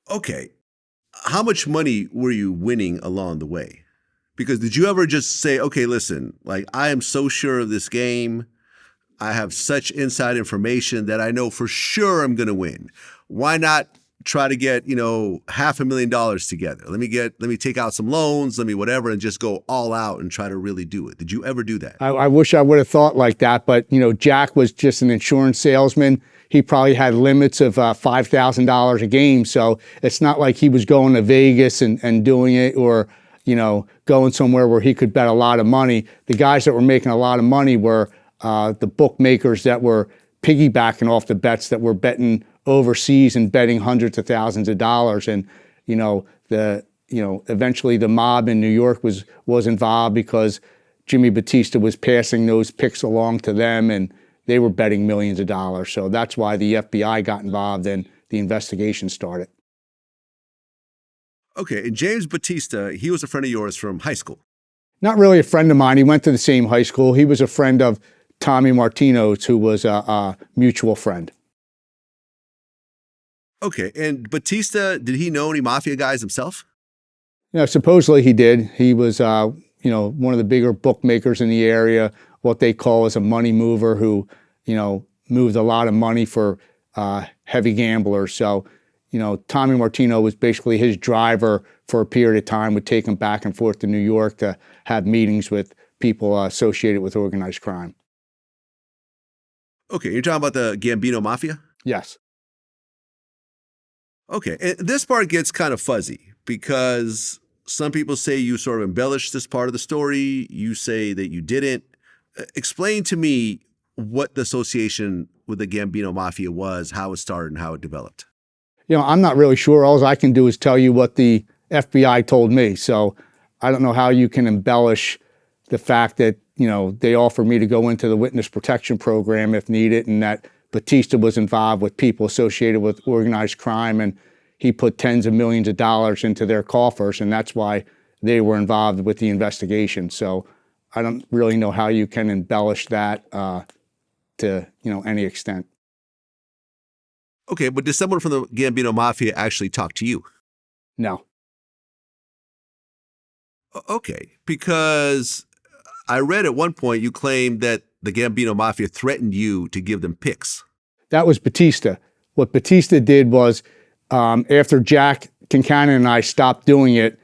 Okay. How much money were you winning along the way? Because did you ever just say, okay, listen, like I am so sure of this game. I have such inside information that I know for sure I'm going to win. Why not try to get, $500,000 together? Let me take out some loans, let me whatever, and just go all out and try to really do it. Did you ever do that? I wish I would have thought like that, but Jack was just an insurance salesman. He probably had limits of $5,000 a game, so it's not like he was going to Vegas and doing it, or going somewhere where he could bet a lot of money. The guys that were making a lot of money were the bookmakers that were piggybacking off the bets that were betting overseas and betting hundreds of thousands of dollars. And eventually the mob in New York was involved because Jimmy Batista was passing those picks along to them, and they were betting millions of dollars. So that's why the FBI got involved and the investigation started. Okay, and James Batista, he was a friend of yours from high school. Not really a friend of mine. He went to the same high school. He was a friend of Tommy Martino's, who was a mutual friend. Okay, and Batista, did he know any Mafia guys himself? Supposedly he did. He was, one of the bigger bookmakers in the area, what they call as a money mover, who, moved a lot of money for heavy gamblers. So, Tommy Martino was basically his driver for a period of time, would take him back and forth to New York to have meetings with people associated with organized crime. Okay, you're talking about the Gambino Mafia? Yes. Okay, and this part gets kind of fuzzy because some people say you sort of embellished this part of the story. You say that you didn't. Explain to me what the association with the Gambino Mafia was, how it started, and how it developed. I'm not really sure. All I can do is tell you what the FBI told me. So I don't know how you can embellish the fact that, they offered me to go into the witness protection program if needed, and that Batista was involved with people associated with organized crime, and he put tens of millions of dollars into their coffers, and that's why they were involved with the investigation. So I don't really know how you can embellish that to any extent. Okay, but did someone from the Gambino Mafia actually talk to you? No. Okay, because I read at one point you claimed that the Gambino Mafia threatened you to give them picks. That was Batista. What Batista did was, after Jack Kincannon and I stopped doing it,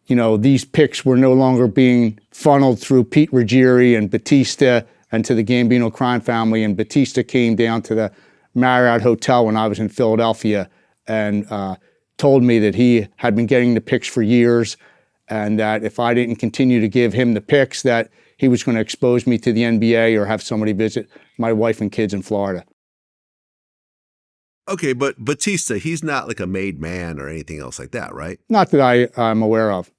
these picks were no longer being funneled through Pete Ruggieri and Batista and to the Gambino crime family. And Batista came down to the Marriott Hotel when I was in Philadelphia and told me that he had been getting the picks for years, and that if I didn't continue to give him the picks, that he was going to expose me to the NBA or have somebody visit my wife and kids in Florida. Okay, but Batista, he's not like a made man or anything else like that, right? Not that I'm aware of.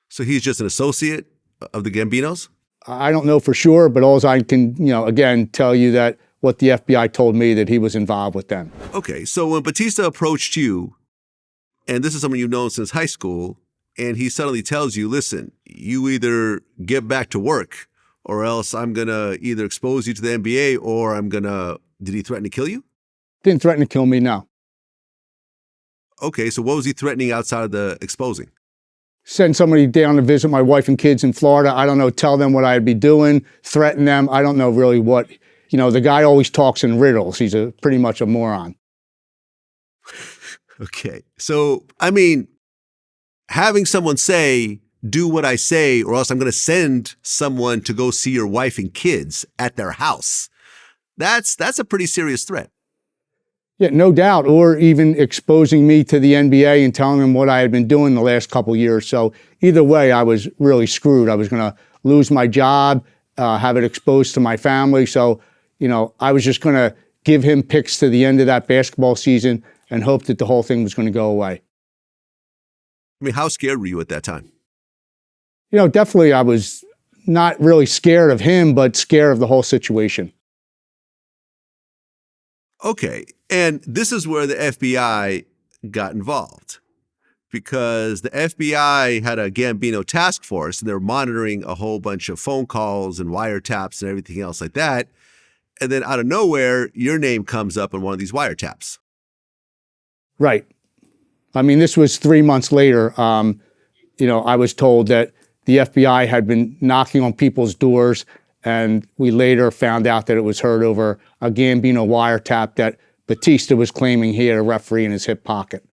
So he's just an associate of the Gambinos? I don't know for sure, but all I can, again, tell you that what the FBI told me, that he was involved with them. Okay, so when Batista approached you, and this is someone you've known since high school, and he suddenly tells you, listen, you either get back to work or else I'm going to either expose you to the NBA or did he threaten to kill you? Didn't threaten to kill me, no. Okay, so what was he threatening outside of the exposing? Send somebody down to visit my wife and kids in Florida. I don't know, tell them what I'd be doing, threaten them. I don't know really what. The guy always talks in riddles. He's pretty much a moron. Okay. So, having someone say, do what I say, or else I'm going to send someone to go see your wife and kids at their house. That's a pretty serious threat. Yeah, no doubt. Or even exposing me to the NBA and telling them what I had been doing the last couple of years. So either way, I was really screwed. I was going to lose my job, have it exposed to my family. So, I was just going to give him picks to the end of that basketball season and hope that the whole thing was going to go away. How scared were you at that time? Definitely I was not really scared of him, but scared of the whole situation. Okay, and this is where the FBI got involved, because the FBI had a Gambino task force, and they're monitoring a whole bunch of phone calls and wiretaps and everything else like that. And then out of nowhere, your name comes up in one of these wiretaps. Right. I mean, this was 3 months later. I was told that the FBI had been knocking on people's doors, and we later found out that it was heard over a Gambino wiretap that Batista was claiming he had a referee in his hip pocket.